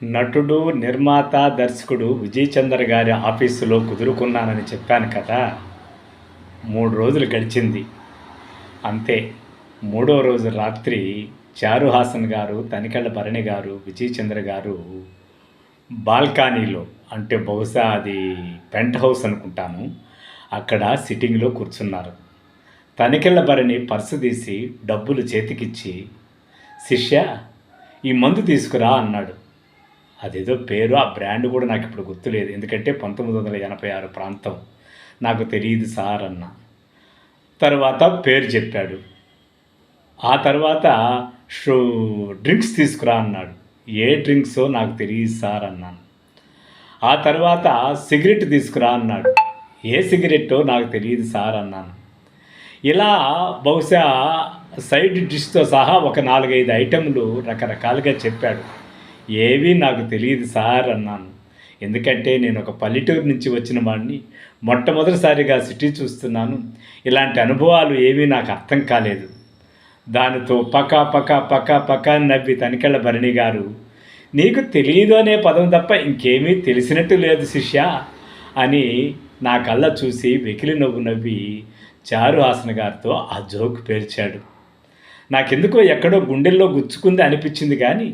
నటుడు, నిర్మాత, దర్శకుడు విజయ్ చంద్ర గారి ఆఫీసులో కుదురుకున్నానని చెప్పాను కదా! 3 రోజులు గడిచింది. అంతే. మూడో రోజు రాత్రి చారుహాసన్ గారు, తనికెళ్ళ భరణి గారు, విజయ్ చంద్ర గారు బాల్కనీలో, అంటే బహుశా అది పెంట్ హౌస్ అనుకుంటాను, అక్కడ సిట్టింగ్‌లో కూర్చున్నారు. తనికెళ్ళ భరణి పర్సు తీసి డబ్బులు చేతికిచ్చి, "శిష్యా, ఈ మందు తీసుకురా" అన్నాడు. అదేదో పేరు, ఆ బ్రాండ్ కూడా నాకిప్పుడు గుర్తులేదు. ఎందుకంటే 1986 ప్రాంతం. నాకు తెలీదు సార్ అన్నా. తర్వాత పేరు చెప్పాడు. ఆ తర్వాత షూ డ్రింక్స్ తీసుకురా అన్నాడు. ఏ డ్రింక్సో నాకు తెలీదు సార్ అన్నాను. ఆ తర్వాత సిగరెట్ తీసుకురా అన్నాడు. ఏ సిగరెట్టో నాకు తెలియదు సార్ అన్నాను. ఇలా బహుశా సైడ్ డిష్‌తో సహా ఒక 4, 5 ఐటెంలు రకరకాలుగా చెప్పాడు. ఏవీ నాకు తెలియదు సార్ అన్నాను. ఎందుకంటే నేను ఒక పల్లెటూరు నుంచి వచ్చిన వాడిని. మొట్టమొదటిసారిగా సిటీ చూస్తున్నాను. ఇలాంటి అనుభవాలు ఏవీ నాకు అర్థం కాలేదు. దానితో పకా పకా పకా పకా నవ్వి తనికెళ్ళ భరణి గారు, "నీకు తెలియదు అనే పదం తప్ప ఇంకేమీ తెలిసినట్టు లేదు శిష్యా" అని నా కళ్ళ చూసి వెకిలి నవ్వు నవ్వి చారుహాసన్ గారితో ఆ జోక్ పేర్చాడు. నాకెందుకో ఎక్కడో గుండెల్లో గుచ్చుకుంది అనిపించింది కానీ,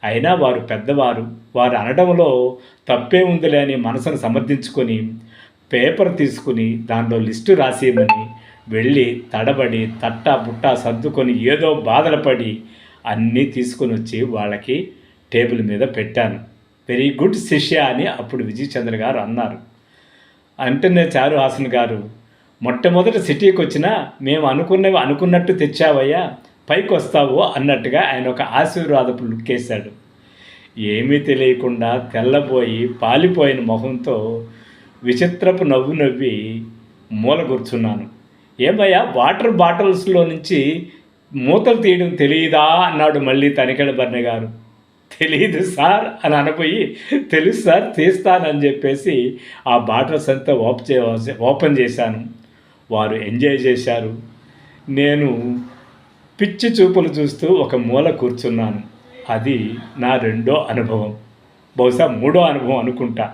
అయినా వారు పెద్దవారు, వారు అనడంలో తప్పే ఉందిలే అని మనసును సమర్థించుకొని పేపర్ తీసుకుని దానిలో లిస్టు రాసేయమని వెళ్ళి తడబడి తట్టా బుట్టా సర్దుకొని ఏదో బాధలు పడి అన్నీ తీసుకొని వచ్చి వాళ్ళకి టేబుల్ మీద పెట్టాను. "వెరీ గుడ్ శిష్య" అని అప్పుడు విజయ్ చంద్ర గారు అన్నారు. అంటేనే చారుహాసన్ గారు, "మొట్టమొదటి సిటీకి వచ్చినా మేము అనుకున్నవి అనుకున్నట్టు తెచ్చావయ్యా, పైకి వస్తావు" అన్నట్టుగా ఆయన ఒక ఆశీర్వాదపు లుక్కేశాడు. ఏమీ తెలియకుండా తెల్లబోయి పాలిపోయిన మొహంతో విచిత్రపు నవ్వు నవ్వి మూల కూర్చున్నాను. "ఏమయ్యా, వాటర్ బాటిల్స్లో నుంచి మూతలు తీయడం తెలియదా" అన్నాడు మళ్ళీ తనికెళ్ళ భరణి గారు. "తెలీదు సార్" అని అనబోయి, "తెలుసు సార్, తీస్తానని" చెప్పేసి ఆ బాటిల్స్ అంతా ఓపెన్ చేశాను. వారు ఎంజాయ్ చేశారు. నేను పిచ్చి చూపులు చూస్తూ ఒక మూల కూర్చున్నాను. అది నా రెండో అనుభవం, బహుశా మూడో అనుభవం అనుకుంటా.